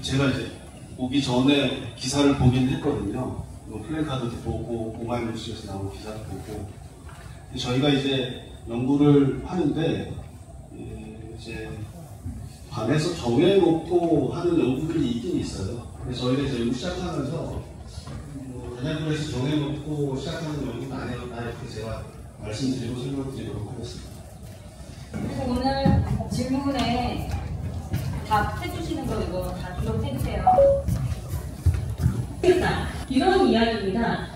제가 이제 오기 전에 기사를 보긴 했거든요. 플래카드도 보고 오마이뉴스에서 나온 기사도 보고. 저희가 이제 연구를 하는데 이제 반에서 정해놓고 하는 연구들이 있긴 있어요. 그래서 저희가 이제 연구 시작하면서 단양군에서 정해놓고 시작하는 연구는 아니었다 이렇게 제가 말씀드리고 설명드리도록 하겠습니다. 그리고 오늘 질문에 답해주시는 거 이거 다 기록해주세요. 이런 이야기입니다.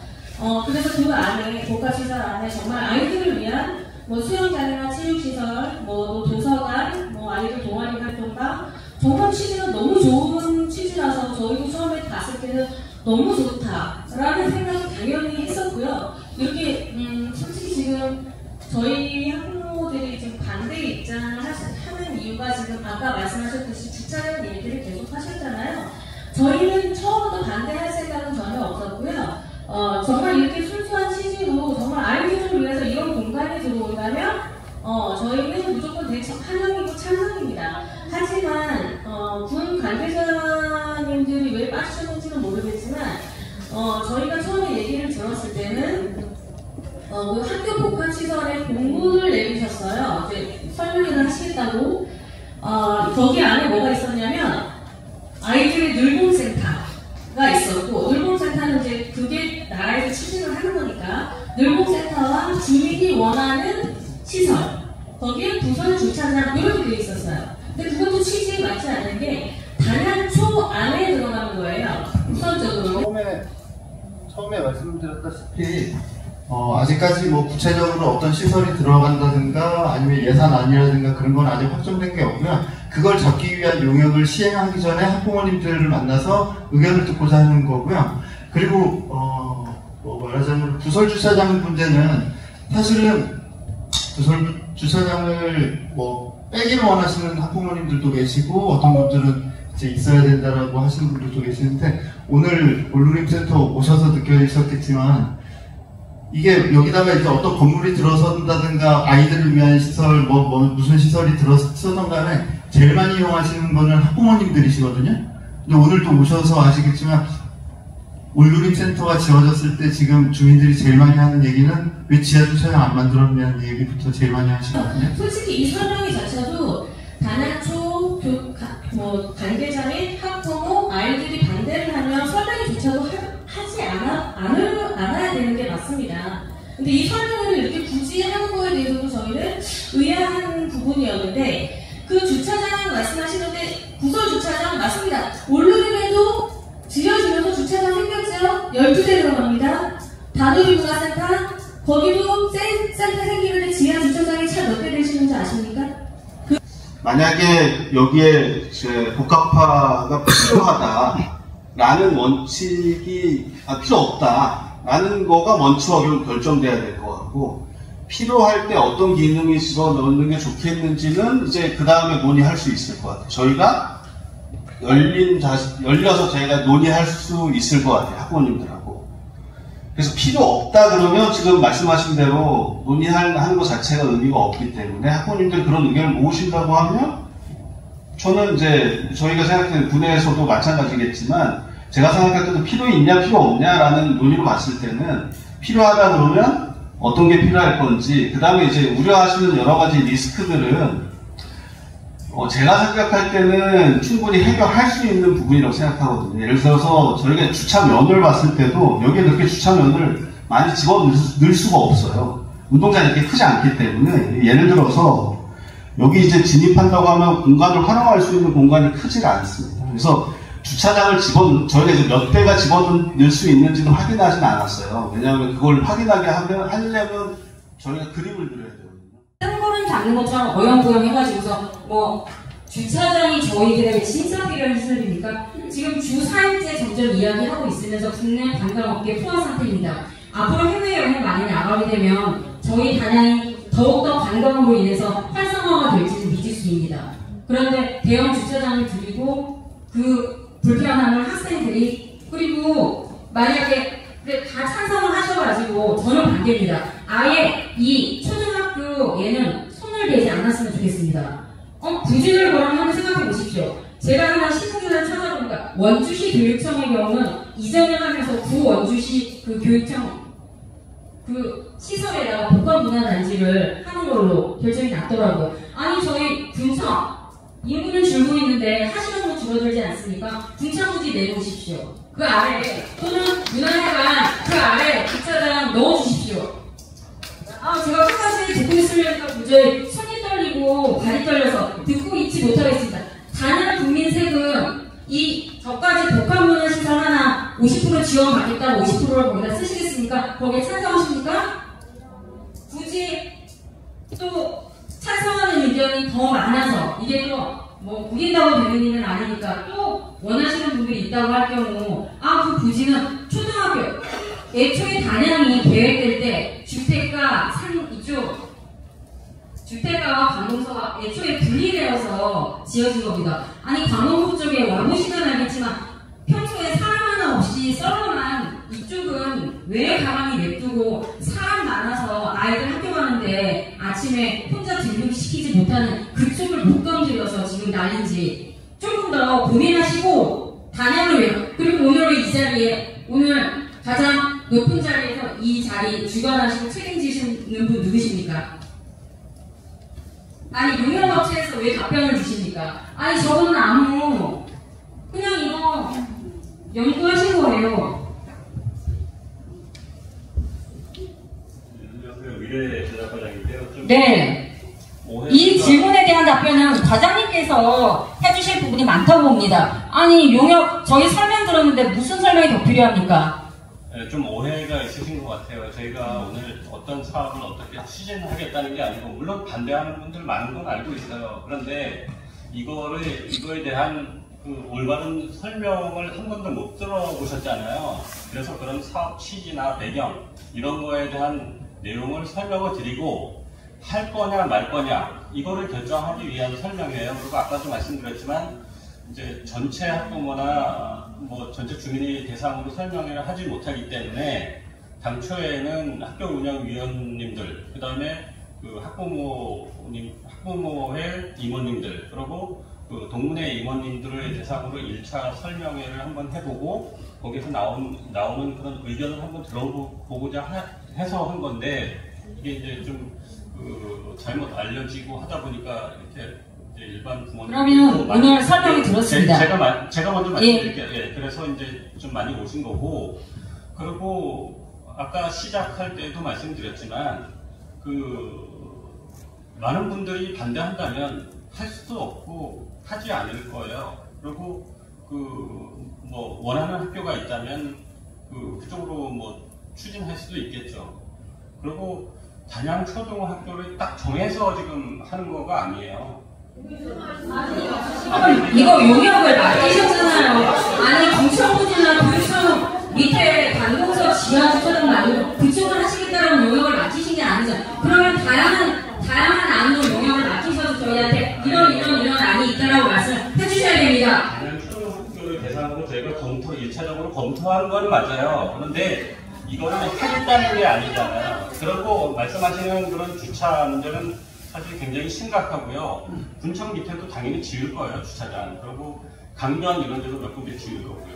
그래서 그 안에 복합시설 안에 정말 아이들을 위한 뭐 수영장이나 체육시설, 뭐 도서관, 뭐 아이들 동아리 활동가 정말 취지가 너무 좋은 취지라서 저희도 처음에 봤을 때는 너무 좋다라는 생각을 당연히 했었고요. 이렇게 솔직히 지금 저희 학부모들이 지금 반대 입장을 하는 이유가 지금 아까 말씀하셨듯이 주차장 얘기를 계속 하셨잖아요. 저희는 처음부터 반대할 생각은 전혀 없었고요. 정말 이렇게 순수한 취지로 정말 아이들을 위해서 이런 공간에 들어온다면 저희는 무조건 환영이고 찬성입니다. 하지만 군 관계자님들이 왜 빠지셨는지는 모르겠지만 저희가 처음에 얘기를 들었을 때는 그 학교 복합시설에 공문을 내주셨어요. 이제 설명을 하시겠다고. 거기 안에 뭐가 있었냐면 아이들의 늘봉센터가 있었고, 늘봉센터는 이제 그게 나라에서 추진을 하는 거니까 늘봉센터와 주민이 원하는 시설, 거기에 부설 주차장 이렇게 되어 있었어요. 근데 그것도 취지에 맞지 않는 게 단양초 안에 들어가는 거예요. 우선적으로. 처음에 말씀드렸다시피 아직까지 뭐 구체적으로 어떤 시설이 들어간다든가 아니면 예산안이라든가 그런 건 아직 확정된 게 없고요. 그걸 잡기 위한 용역을 시행하기 전에 학부모님들을 만나서 의견을 듣고자 하는 거고요. 그리고 뭐 말하자면 부설 주차장 문제는 사실은 부설 주차장을 뭐 빼기를 원하시는 학부모님들도 계시고 어떤 분들은 이제 있어야 된다라고 하시는 분들도 계시는데 오늘 올루림센터 오셔서 느껴지셨겠지만 이게 여기다가 이제 어떤 건물이 들어선다든가 아이들을 위한 시설 무슨 시설이 들어서던 간에 제일 많이 이용하시는 거는 학부모님들이시거든요. 근데 오늘 또 오셔서 아시겠지만 올루림센터가 지어졌을 때 지금 주민들이 제일 많이 하는 얘기는 왜 지하주차장 안 만들었냐는 얘기부터 제일 많이 하시거든요. 솔직히 이 설명이 자체도 단양초 관계자 및 학부모 아이들이 반대를 하면 설명조차도 하지 않아야 되는 게 맞습니다. 근데 이 설명을 이렇게 굳이 하는 거에 대해서도 저희는 의아한 부분이었는데, 그 주차장 말씀하시는데 부설 주차장 맞습니다. 올루림에도 지어지면서 주차장 생겼죠? 12대 들어갑니다. 다누리 문화센터 거기도 센터 생기는데 지하 주차장이 차 몇 대 되시는지 아십니까? 만약에 여기에 복합화가 필요하다라는 원칙이 필요 없다라는 거가 원칙으로 결정돼야 될 것 같고, 필요할 때 어떤 기능이 집어넣는 게 좋겠는지는 이제 그 다음에 논의할 수 있을 것 같아요. 저희가 열려서 저희가 논의할 수 있을 것 같아요, 학부모님들하고. 그래서 필요 없다 그러면 지금 말씀하신 대로 논의하는 것 자체가 의미가 없기 때문에 학부모님들 그런 의견을 모으신다고 하면 저는 이제 저희가 생각하는 군에서도 마찬가지겠지만 제가 생각할 때도 필요 있냐 필요 없냐라는 논의로 봤을 때는 필요하다 그러면 어떤 게 필요할 건지, 그 다음에 이제 우려하시는 여러 가지 리스크들은 제가 생각할 때는 충분히 해결할 수 있는 부분이라고 생각하거든요. 예를 들어서 저희가 주차면을 봤을 때도 여기에 그렇게 주차면을 많이 집어넣을 수가 없어요. 운동장이 이렇게 크지 않기 때문에. 예를 들어서 여기 이제 진입한다고 하면 공간을 활용할 수 있는 공간이 크지가 않습니다. 그래서 주차장을 저희가 이제 몇 대가 집어넣을 수 있는지는 확인하진 않았어요. 왜냐하면 그걸 확인하게 하려면 저희가 그림을 그려야 되거든요. 뜬구름 잡는 것처럼 어영부영 해가지고서 뭐 주차장이 저희들에게 진짜 필요한 시설이니까 지금 주 4일째 점점 이야기하고 있으면서 국내 관광업계 포화 상태입니다. 앞으로 해외여행 많이 나가게 되면 저희 단양이 더욱더 관광으로 인해서 활성화가 될지는 미지수입니다. 그런데 대형 주차장을 들이고 그 불편함을 학생들이, 그리고 만약에 다 찬성을 하셔가지고 저는 반대입니다. 아예 이 초등학교에는 손을 대지 않았으면 좋겠습니다. 부진을 거랑 한번 생각해 보십시오. 제가 하나 신문을 찾아보면 그러니까 원주시 교육청의 경우는 이전을 하면서 원주시 그 교육청 그 시설에다가 복합문화단지를 하는 걸로 결정이 났더라고요. 아니 저희 군청 인구는 줄고 있는데 하시는 거 줄어들지 않습니까? 군청부지 내놓으십시오. 그 아래 또는 문화회관 그 아래 주차장 넣어주십시오. 제가 끝까지 듣고 있으려니까 도저히 손이 떨리고 발이 떨려서 듣고 있지 못하겠습니다. 단연 국민 세금 이 저까지 복합문화시설 하나 50% 지원받겠다고 50%를 거기다 쓰시겠습니까? 거기에 찬성하십니까? 굳이 또 찬성하는 의견이 더 많아서 이게 또 뭐 우긴다고 되는 일은 아니니까 또 원하시는 분들이 있다고 할 경우 그 부지는 초등학교 애초에 단양이 계획될 때 주택가 이쪽 주택가와 관공서가 애초에 분리되어서 지어진 겁니다. 아니 관공서 쪽에 와보시면 알겠지만 평소에 사람 하나 없이 썰어만 이쪽은 왜 가만히 냅두고 사람 많아서 아이들 학교 가는데 아침에 혼자 등교시키지 못하는 그쪽을 못 건드려서 지금 난린지 조금 더 고민하시고 단양을 왜 그리고 오늘 이 자리에 오늘 가장 높은 자리에서 이 자리 주관하시고 책임지시는 분 누구십니까? 아니 용역업체에서 왜 답변을 주십니까? 아니 저거는 그냥 이거 연구하신 거예요. 의뢰 제작과장인데요. 네. 이 질문에 대한 답변은 과장님께서 해주실 부분이 많다고 봅니다. 아니 용역 저희 설명 들었는데 무슨 설명이 더 필요합니까? 네, 좀 오해가 있으신 것 같아요. 저희가 오늘 어떤 사업을 어떻게 추진하겠다는 게 아니고 물론 반대하는 분들 많은 건 알고 있어요. 그런데 이거에 대한 그 올바른 설명을 한 번도 못 들어보셨잖아요. 그래서 그런 사업 취지나 배경 이런 거에 대한 내용을 설명을 드리고 할 거냐 말 거냐 이거를 결정하기 위한 설명이에요. 그리고 아까도 말씀드렸지만 이제 전체 학부모나 뭐 전체 주민이 대상으로 설명을 하지 못하기 때문에 당초에는 학교 운영위원님들 그 다음에 그 학부모회 임원님들 그리고 그 동문회 임원님들을 대상으로 1차 설명회를 한번 해보고 거기서 나오는 그런 의견을 한번 들어보고자 해서 한 건데 이게 이제 좀 잘못 알려지고 하다 보니까 이렇게 이제 일반 부모님 그러면 오늘 설명이 들었습니다. 제가 먼저 말씀드릴게요. 예, 그래서 이제 좀 많이 오신 거고 그리고 아까 시작할 때도 말씀드렸지만 많은 분들이 반대한다면 할 수도 없고 하지 않을 거예요. 그리고 뭐 원하는 학교가 있다면 그쪽으로 뭐 추진할 수도 있겠죠. 그리고 단양 초등학교를 딱 정해서 지금 하는 거가 아니에요. 이거 용역을 맡기셨잖아요. 아니 경청부지나 교육청 밑에 관공서 지하 주차장 말고 그쪽을 하시겠다는 용역을 맡기신 게 아니잖아요. 그러면 다양한 안으로 용역을 맡기셔서 저희한테 이런 안이 있다라고 말씀해 주셔야 됩니다. 단양 초등학교를 대상으로 저희가 1차적으로 검토한 건 맞아요. 그런데 이거를 하겠다는 게 아니잖아요. 그리고 말씀하시는 그런 주차 문제는 사실 굉장히 심각하고요. 군청 밑에도 당연히 지을 거예요, 주차장. 그리고 강변 이런 데도 몇 군데 지을 거고요.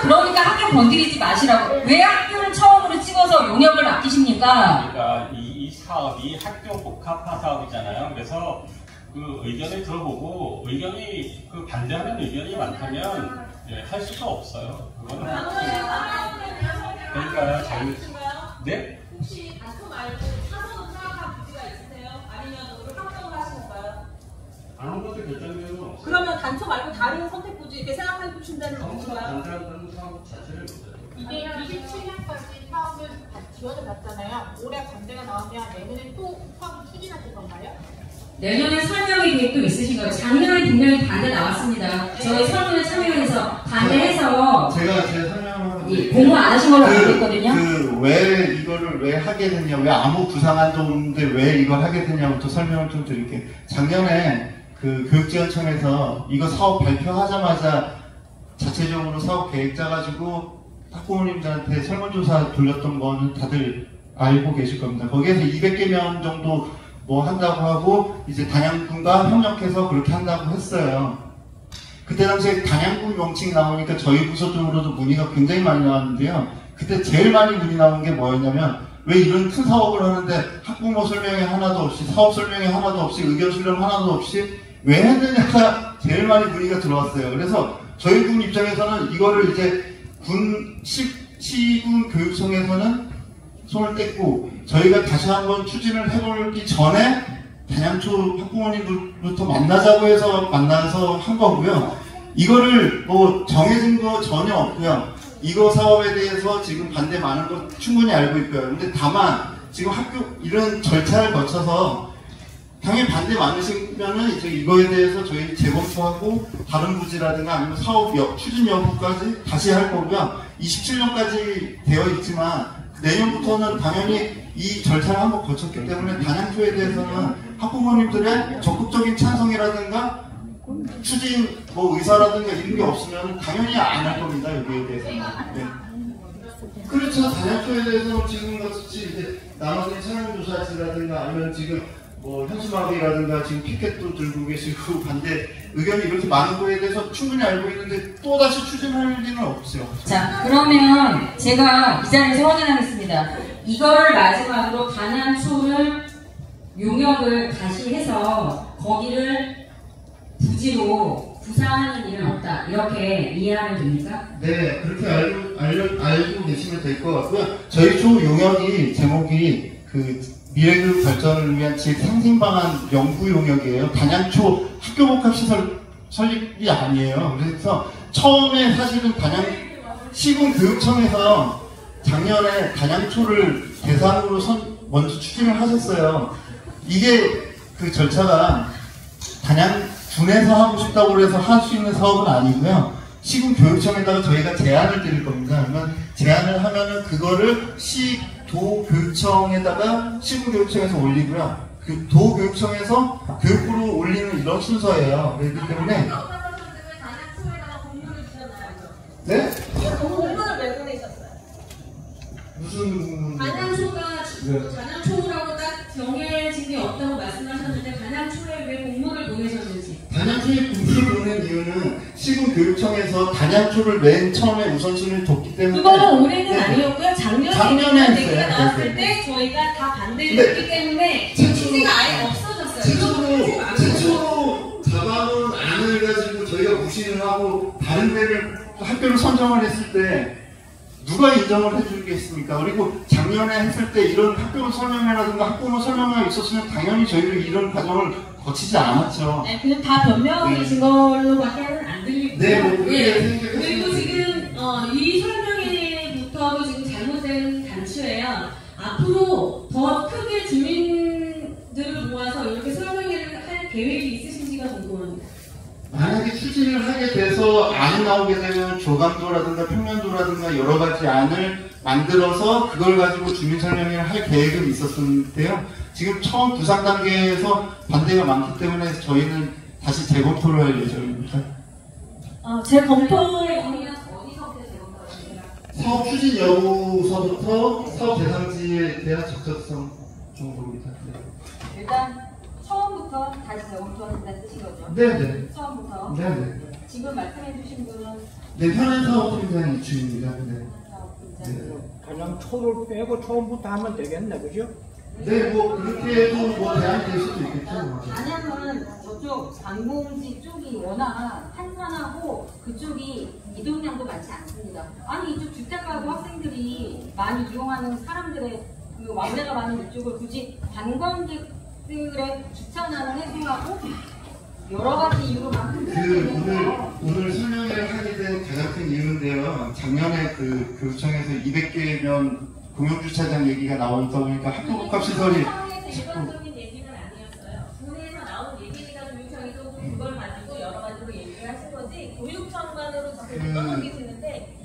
그러니까 학교 건드리지 마시라고. 왜 학교를 처음으로 찍어서 용역을 맡기십니까? 그러니까 이 사업이 학교 복합화 사업이잖아요. 그래서 그 의견을 들어보고 의견이 반대하는 의견이 많다면 할 수가 없어요. 그거는 그러니까 네? 혹시 단톡 말고 사전으로 생각한 부지가 있으세요? 아니면 오늘 확정을 하신 건가요? 아무것도 결정되는 건 없어요. 그러면 단톡 말고 다른 선택 부지 이렇게 생각해 보신다는 건가요? 반대한다는 사업 자체를 못해요. 2027년까지 사업을 지원을 받잖아요. 올해 반대가 나오면 내년에 또 사업을 추진하실 건가요? 내년에 설명의 계획도 있으신가요? 작년에 분명히 반대 나왔습니다. 저희 설문에 참여해서 반대해서 제가 제 설명을 공모 안 하신 걸로 알고 있거든요. 왜 이거를 왜 하게 됐냐, 왜 아무 부상 안 좋은데 왜 이걸 하게 됐냐부터 설명을 좀 드릴게요. 작년에 교육지원청에서 이거 사업 발표하자마자 자체적으로 사업 계획 짜가지고 학부모님들한테 설문조사 돌렸던 거는 다들 알고 계실 겁니다. 거기에서 200개 명 정도 뭐 한다고 하고 이제 단양군과 협력해서 그렇게 한다고 했어요. 그때 당시에 단양군 명칭이 나오니까 저희 부서 쪽으로도 문의가 굉장히 많이 나왔는데요. 그때 제일 많이 문의 나온 게 뭐였냐면 왜 이런 큰 사업을 하는데 학부모 설명회 하나도 없이 사업 설명회 하나도 없이 의견 수렴 하나도 없이 왜 했느냐가 제일 많이 문의가 들어왔어요. 그래서 저희 군 입장에서는 이거를 이제 시군 교육청에서는 손을 뗐고 저희가 다시 한번 추진을 해보기 전에 단양초 학부모님들부터 만나자고 해서 만나서 한 거고요. 이거를 뭐 정해진 거 전혀 없고요. 이거 사업에 대해서 지금 반대 많은 거 충분히 알고 있고요. 근데 다만 지금 학교 이런 절차를 거쳐서 당연히 반대 많으시면은 이제 이거에 대해서 저희 재검토하고 다른 부지라든가 아니면 사업 추진 여부까지 다시 할 거고요. 27년까지 되어 있지만 내년부터는 당연히 이 절차를 한번 거쳤기 때문에 단양초에 대해서는 학부모님들의 적극적인 찬성이라든가 추진 뭐 의사라든가 이런 게 없으면 당연히 안 할 겁니다. 여기에 대해서는. 네. 그렇죠. 단양초에 대해서는 지금 같이 이제 나머지 차량조사지라든가 아니면 지금 뭐 현수막이라든가 지금 피켓도 들고 계시고 반대 의견이 이렇게 많은 거에 대해서 충분히 알고 있는데 또다시 추진할 일은 없어요. 자, 그러면 제가 이 자리에서 확인하겠습니다. 이거를 마지막으로 단양초를 용역을 다시 해서 거기를 부지로 구상하는 일은 없다. 이렇게 이해하면 됩니까? 네, 그렇게 알고 계시면 될 것 같고요. 저희 초 용역이 제목이 미래교육 발전을 위한 지역 상생 방안 연구 용역이에요. 단양초 학교복합시설 설립이 아니에요. 그래서 처음에 사실은 시군 교육청에서 작년에 단양초를 대상으로 먼저 추진을 하셨어요. 이게 그 절차가 단양군에서 하고 싶다고 해서 할 수 있는 사업은 아니고요. 시군 교육청에다가 저희가 제안을 드릴 겁니다. 그러면 제안을 하면은 그거를 도교육청에다가 시군교육청에서 올리고요. 그 도교육청에서 교육부로 올리는 이런 순서예요. 그렇기 때문에 네? 공문을 왜 보내셨어요? 무슨 단양초가 네. 단양초라고 딱 정해진 게 없다고 말씀하셨는데 단양초에 왜 공문을 보내셨는지. 단양초에 공문을 보낸 이유는 시군교육청에서 단양초를 맨 처음에 우선순위를 뒀기 때문에 그거는 올해는 네. 아니었고요. 작년에 얘기가 했어요. 나왔을 네. 때 저희가 다 반대를 네. 했기 때문에 지금 취지가 아예 없어졌어요. 최초로 잡아놓은 안을 가지고 저희가 무시를 하고 다른 데를 학교를 선정을 했을 때 누가 인정을 해주겠습니까? 그리고 작년에 했을 때 이런 학교 설명회라든가 학부모 설명회가 있었으면 당연히 저희도 이런 과정을 거치지 않았죠. 네, 그냥 다 변명이신 걸로밖에는 안 들리고요. 네, 뭐 그렇게 예. 생각했습니다. 그리고 지금 이 설명회부터도 지금 잘못된 단추예요. 앞으로 더 크게 주민들을 모아서 이렇게 설명회를 할 계획이 있으신지가 궁금합니다. 만약에 추진을 하게 돼서 안이 나오게 되면 조감도라든가 평면도라든가 여러 가지 안을 만들어서 그걸 가지고 주민 설명회를 할 계획은 있었는데요. 지금 처음 구상 단계에서 반대가 많기 때문에 저희는 다시 재검토를 할 예정입니다. 재검토를 사업 추진 여부서부터 사업 대상지에 대한 적절성 정도입니다. 네. 일단 처음부터 다시 재검토하신다는 뜻인 거죠? 네네. 처음부터? 네네. 지금 말씀해주신 분은 네, 현안 사업 팀장 이주입니다. 네. 네. 그냥 초를 빼고 처음부터 하면 되겠네, 그죠? 네, 뭐 그렇게 해도 뭐 대안이 될 수도 있겠죠. 단양은 저쪽 관공지 쪽이 워낙 한산하고 그쪽이 이동량도 많지 않습니다. 아니 이쪽 주택가구 학생들이 많이 이용하는 사람들의 그 왕래가 많은 이쪽을 굳이 관광객들의 주차난을 해소하고 여러 가지 이유로 오늘 설명을 하게 된 가장 큰 이유인데요. 작년에 그 교육청에서 200개면 공용주차장 얘기가 나오다 보니까 학교복합시설이 객관적인 얘기는 아니었어요. 군에서 나온 얘기니까 교육청에서 그걸 가지고 여러 가지로 얘기를 하신 거지 교육청만으로 계속 떠넘기시는데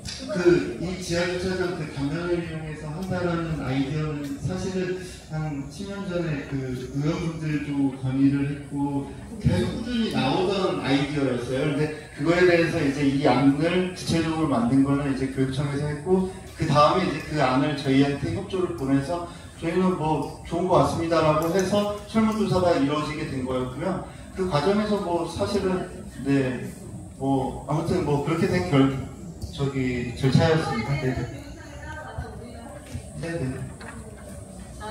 이 지하주차장 감면을 이용해서 한다라는 아이디어는 사실은 한 10년 전에 그 의원분들도 건의를 했고 계속 꾸준히 나오던 아이디어였어요. 근데 그거에 대해서 이제 이 안을 구체적으로 만든 거는 이제 교육청에서 했고 그 다음에 이제 그 안을 저희한테 협조를 보내서 저희는 뭐 좋은 거 같습니다라고 해서 설문조사가 이루어지게 된 거였고요. 그 과정에서 뭐 사실은 네 뭐 아무튼 뭐 그렇게 된 절차였습니다. 네네. 네네.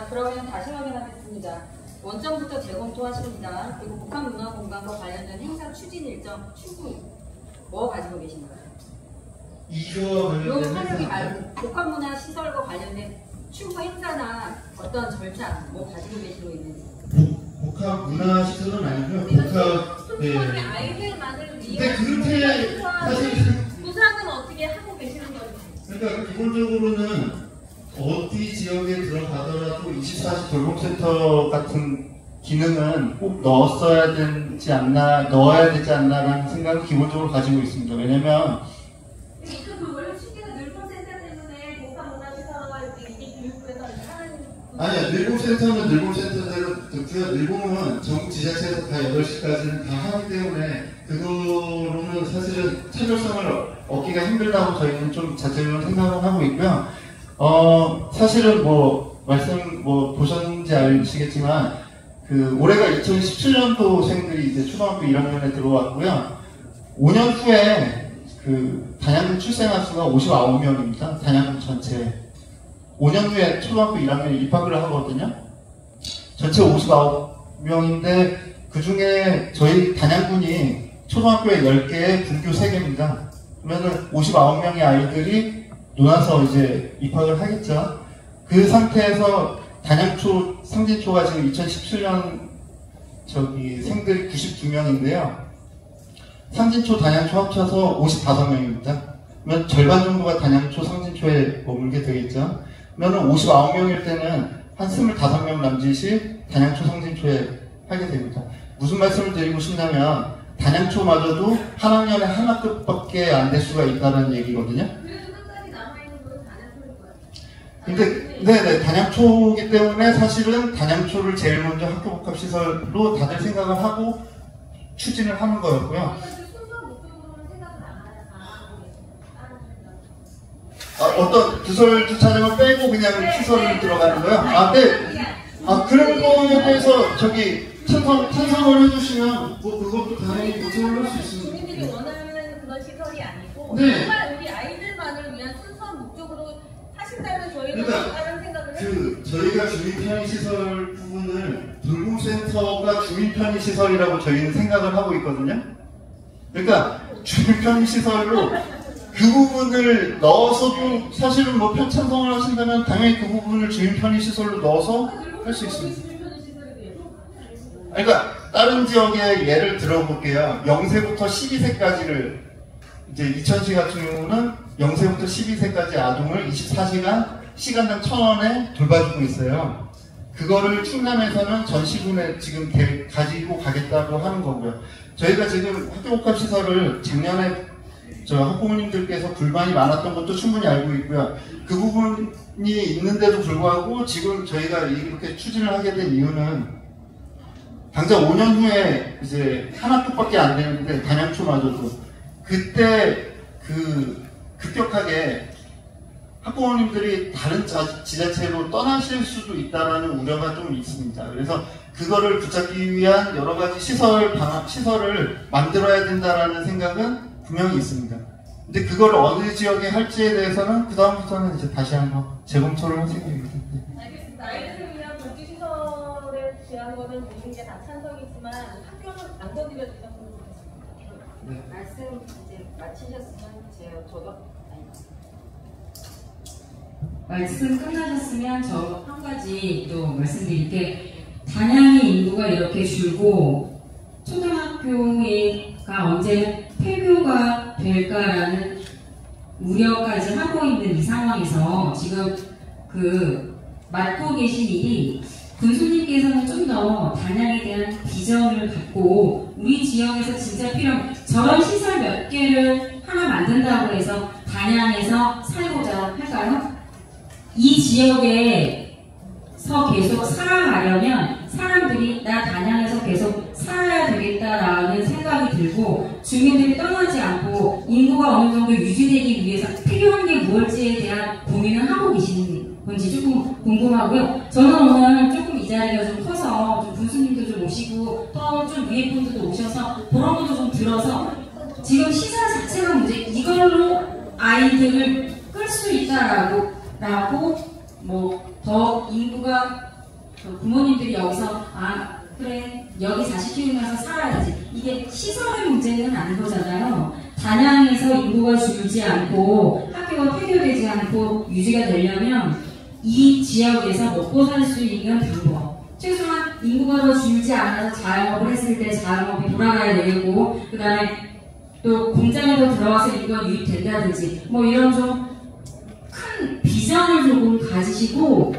그러면 다시 확인하겠습니다. 원점부터 재검토하십니다. 그리고 복합문화공간과 관련된 행사 추진 일정 추구 뭐 가지고 계신가요? 이거 관련된 말고 복합문화시설과 관련된 추구 행사나 어떤 절차 뭐 가지고 계시고 있는지. 복합문화시설은 아니고요. 네. 아이들만을 근데 그렇게 사실 부상은 어떻게 하고 계시는 거죠? 그러니까 기본적으로는 어디 지역에 들어가더라도 24시 돌봄센터 같은 기능은 꼭 넣어야 되지 않나라는 생각을 기본적으로 가지고 있습니다. 왜냐면 원래 취지가 늘봄센터 때문에 복합문화시설과 이게 교육부에서 하는 아니야, 늘봄센터는 늘봄센터대로 듣고요. 늘봄은 전국 지자체에서 다 8시까지는 다 하기 때문에 그거로는 사실은 차별성을 얻기가 힘들다고 저희는 좀 자체적으로 생각을 하고 있고요. 사실은 보셨는지 아시겠지만, 올해가 2017년도생들이 이제 초등학교 1학년에 들어왔고요. 5년 후에 단양군 출생아 수가 59명입니다. 단양군 전체. 5년 후에 초등학교 1학년에 입학을 하거든요. 전체 59명인데, 그 중에 저희 단양군이 초등학교에 10개에 분교 3개입니다. 그러면은 59명의 아이들이 논아서 이제 입학을 하겠죠. 그 상태에서 단양초, 상진초가 지금 2017년 생들이 92명인데요. 상진초, 단양초 합쳐서 55명입니다. 그러면 절반 정도가 단양초, 상진초에 머물게 되겠죠. 그러면 59명일 때는 한 25명 남짓이 단양초, 상진초에 하게 됩니다. 무슨 말씀을 드리고 싶냐면 단양초마저도 한 학년에 한 학급밖에 안 될 수가 있다는 얘기거든요. 근데 네네, 단양초이기 때문에 사실은 단양초를 제일 먼저 학교복합시설로 다들 생각을 하고 추진을 하는 거였고요. 어떤 부설 주차장을 빼고 그냥 시설을 들어가는 거요? 네. 그런 거에 대해서 찬성을 해주시면 그것도 당연히 요청을 할 수 있습니다. 주민들이 원하는 그런 시설이 아니고 네. 정말 우리 아이들만을 위한 순수한 목적으로 하신다면 저희는 그러니까 다른 생각을 해요. 저희가 주민편의시설 부분을 돌봄센터가 주민편의시설이라고 저희는 생각을 하고 있거든요. 그러니까 주민편의시설로 그 부분을 넣어서도 사실은 찬성을 하신다면 당연히 그 부분을 주민편의시설로 넣어서 할 수 있습니다. 그러니까 다른 지역의 예를 들어볼게요. 0세부터 12세까지를 이제 이천시 같은 경우는 0세부터 12세까지 아동을 24시간 시간당 1,000원에 돌봐주고 있어요. 그거를 충남에서는 전 시군에 지금 가지고 가겠다고 하는 거고요. 저희가 지금 학교복합시설을 작년에 학부모님들께서 불만이 많았던 것도 충분히 알고 있고요. 그 부분이 있는데도 불구하고 지금 저희가 이렇게 추진을 하게 된 이유는 당장 5년 후에 이제 한 학급밖에 안 되는데 단양초마저도 그때 급격하게 학부모님들이 다른 지자체로 떠나실 수도 있다라는 우려가 좀 있습니다. 그래서 그거를 붙잡기 위한 여러 가지 시설을 만들어야 된다라는 생각은 분명히 있습니다. 근데 그걸 어느 지역에 할지에 대해서는 그 다음부터는 이제 다시 한번 재검토를 할 생각입니다. 알겠습니다. 아이들을 위한 복지시설에 대한 거는 모든 게 다 찬성이지만 학교는 안 건드려주셨으면 좋겠습니다. 네. 말씀 이제 마치셨으면 저도 말씀 끝나셨으면 저 한 가지 또 말씀드릴 게 단양의 인구가 이렇게 줄고 초등학교가 언제 폐교가 될까라는 우려까지 하고 있는 이 상황에서 지금 맡고 계신 일이 군수님께서는 좀 더 단양에 대한 비전을 갖고 우리 지역에서 진짜 필요한 저런 시설 몇 개를 하나 만든다고 해서 단양에서 살고자 할까요? 이 지역에서 계속 살아가려면 사람들이 나 단양에서 계속 살아야 되겠다라는 생각이 들고 주민들이 떠나지 않고 인구가 어느 정도 유지되기 위해서 필요한 게 무엇일지에 대한 고민을 하고 계시는 건지 조금 궁금하고요. 저는 오늘 조금 이 자리가 좀 커서 좀 군수님도 좀 오시고 또 좀 위에 분들도 오셔서 그런 것도 좀 들어서 지금 시설 자체가 문제, 이걸로 아이들을 끌 수 있다라고 뭐 더 인구가 부모님들이 여기서 그래 여기 자식 키우면서 살아야지, 이게 시설의 문제는 아닌 거잖아요. 단양에서 인구가 줄지 않고 학교가 폐교되지 않고 유지가 되려면 이 지역에서 먹고 살 수 있는 방법, 최소한 인구가 더 줄지 않아서 자영업을 했을 때 자영업이 돌아가야 되겠고, 그 다음에 또 공장에 더 들어와서 인구가 유입된다든지 뭐 이런 좀 큰 비전을 조금 가지시고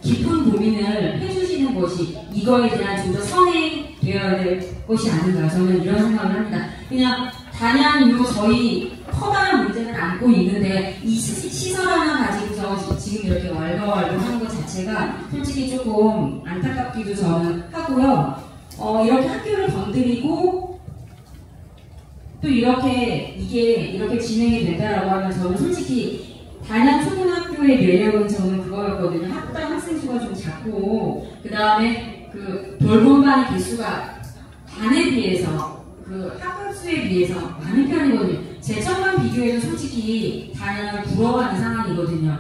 깊은 고민을 해주시는 것이 이거에 대한 좀 더 선행되어야 될 것이 아닌가, 저는 이런 생각을 합니다. 그냥 단양 이후 저희 커다란 문제는 안고 있는데 이 시설 하나 가지고서 지금 이렇게 왈가왈부 하는 것 자체가 솔직히 조금 안타깝기도 저는 하고요. 이렇게 학교를 건드리고 또 이렇게 이렇게 진행이 된다라고 하면 저는 솔직히 단양 초등학교의 매력은 저는 그거였거든요. 학당 학생 수가 좀 작고, 그 다음에 그 돌봄반의 개수가 반에 비해서 그 학급 수에 비해서 많은 편이거든요. 제천만 비교해도 솔직히 단양을 부러워하는 상황이거든요.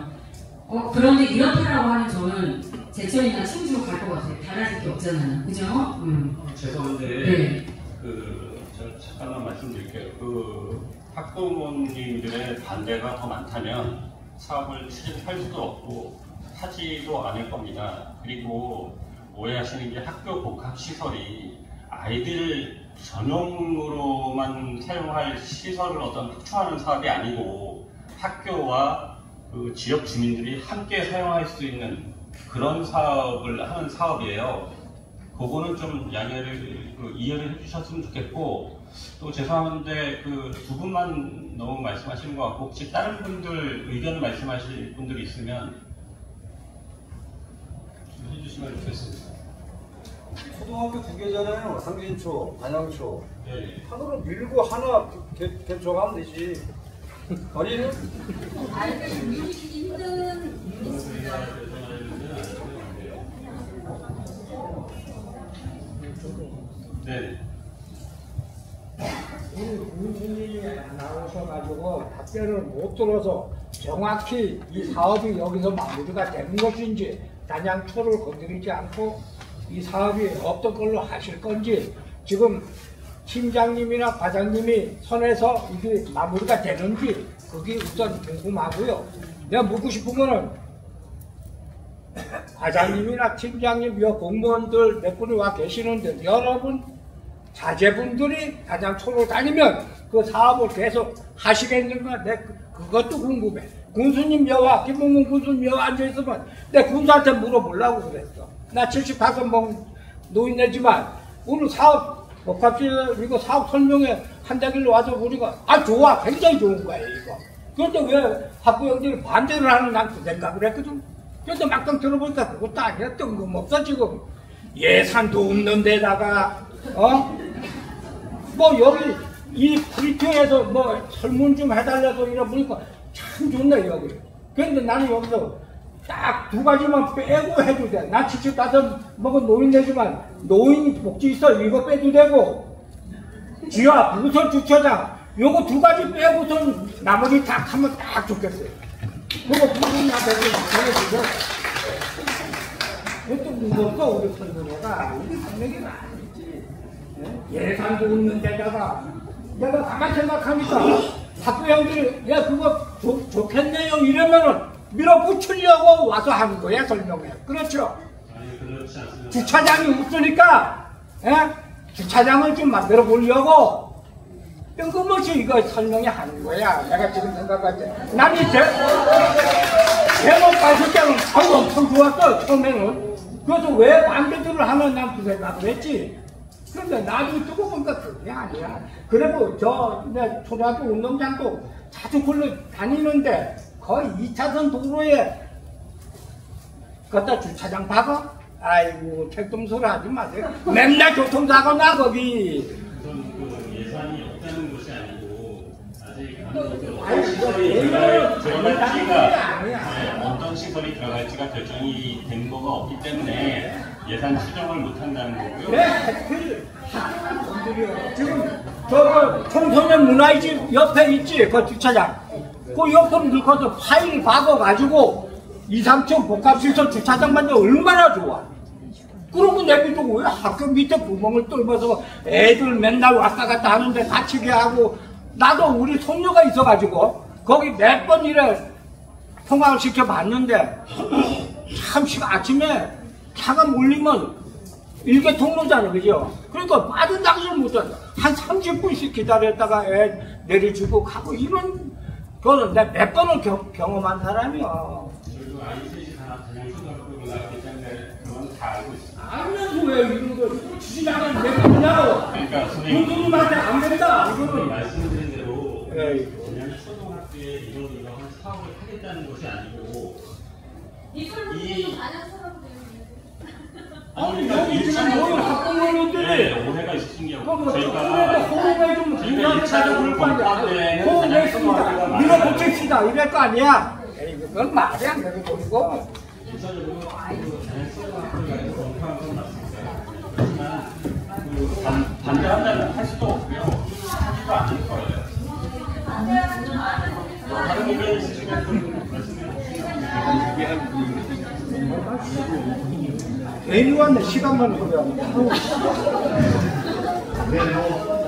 그런데 이렇다라고 하면 저는 제천이나 충주로 갈 것 같아요. 달라질 게 없잖아요. 그죠? 죄송한데 네. 제가 잠깐만 말씀드릴게요. 학부모님들의 반대가 더 많다면 사업을 추진할 수도 없고 하지도 않을 겁니다. 그리고 오해하시는 게 학교 복합시설이 아이들 전용으로만 사용할 시설을 확충하는 사업이 아니고 학교와 그 지역 주민들이 함께 사용할 수 있는 그런 사업을 하는 사업이에요. 그거는 좀 이해를 해주셨으면 좋겠고, 또 죄송한데 두 분만 너무 말씀하시는 것 같고, 혹시 다른 분들 의견을 말씀하실 분들이 있으면 좀 해주시면 좋겠습니다. 초등학교 2개잖아요. 상진초, 단양초. 네. 하나로 밀고 하나 개조하면 되지. 아니는? 아이들 밀기 힘든 유닛입니다. 네. 군수님이 나오셔가지고 답변을 못 들어서 정확히 이 사업이 여기서 마무리가 되는 것인지, 단양초를 건드리지 않고 이 사업이 어떤 걸로 하실 건지, 지금 팀장님이나 과장님이 선에서 이게 마무리가 되는지 그게 우선 궁금하고요. 내가 묻고 싶은 거는 과장님이나 팀장님, 공무원들 몇 분이 와 계시는데 여러분 자제분들이 단양초로 다니면 그 사업을 계속 하시겠는가? 내 그것도 궁금해. 군수님 여와, 김봉문 군수님 여와 앉아있으면 내 군수한테 물어보려고 그랬어. 나 75명 노인네지만 오늘 사업 복합시설 이거 사업 설명회 한다길래 와서 우리가 좋아, 굉장히 좋은 거야 이거. 그런데 왜 학부형들이 반대를 하는 난 그 생각을 했거든. 그런데 막상 들어보니까 그것도 아니야. 뜬금없어 지금. 예산도 없는 데다가 뭐 여기 이 브리핑에서 뭐 설문 좀 해달라고 이러보니까 참 좋네 여기. 그런데 나는 여기서 딱 2가지만 빼고 해도 돼. 난 75 먹은 노인네지만 노인 복지시설 이거 빼도 되고, 지하 부설 주차장 요거 2가지 빼고선 나머지 다 하면 딱 좋겠어요. 그거 부모님 앞에서 전해주죠. 그것도 무섭어 우리 설문회가. 우리 설명회가 아니지. 예산도 없는 데다가 내가 가만히 생각하니까 학부형들이 야 그거 좋겠네요 이러면은 밀어붙이려고 와서 하는 거야 설명회. 그렇죠? 아니 그렇지 않습니다. 주차장이 없으니까 주차장을 좀 만들어 보려고 뜬금없이 이거 설명회 하는 거야. 내가 지금 생각할 때 남이 제목 봤을 때는 엄청 좋았어 처음에는. 그래서 왜 반대들을 하면 난 그 생각을 했지. 그런데 나중에 두고 보니까 그게 아니야. 그리고 내 초등학교 운동장도 자주 걸로 다니는데 거의 2차선 도로에 갖다 주차장 박아? 아이고 책동소리 하지 마세요. 맨날 교통사고 나 거기. 우선 예산이 없다는 것이 아니고 아직 아니, 이거 들어갈지가 어떤 시설이 들어갈지가 결정이 된 거가 없기 때문에 예산 추정을 못 한다는 거고요. 네, 지금 저 청소년 문화이집 옆에 있지, 그 주차장. 그 옆으로 넣고서 파일 박아가지고 2, 3층 복합시설 주차장만 도 얼마나 좋아. 그러고 내비두고 왜 학교 밑에 구멍을 뚫어서 애들 맨날 왔다 갔다 하는데 다치게 하고, 나도 우리 손녀가 있어가지고 거기 몇 번 이래 통화를 시켜봤는데 참 아침에 차가 몰리면 일개 통로잖아, 그죠? 그러니까 빠져나가지 못한다. 한 30분씩 기다렸다가 애 내려주고 가고 이런 거는 내가 몇 번을 경험한 사람이야. 저희도 아이셋이 다 그냥 초등학교를 나왔기 때문에 그건 다 알고 있습니다. 알면서 왜 이런 거 주시나가 왜 그러냐고. 그러니까 선생님 돈들이한테 안 된다. 이거는 말씀드린 대로 예. 그냥 초등학교에 이런 사업을 하겠다는 것이 아니고 아니 여기 지금 오늘 학부모님들이 네, 오해가 있으신 게 그거 저희가 호흡에 좀 중요하게 찾아볼 거 아니야. 호흡했습니다. 밀어붙입시다. 이럴 거 아니야. 에이, 그건 말이 안 되는 거고. 일차적으로 초등학교를 검토한 건 맞습니다. 그렇지만 반대한다는 할 수도 없고요. 하지도 않을 거예요. 다른 의견 있으시면 좀 말씀해 주시면 괜히 왔네. 시간만 소리하고. 네, 뭐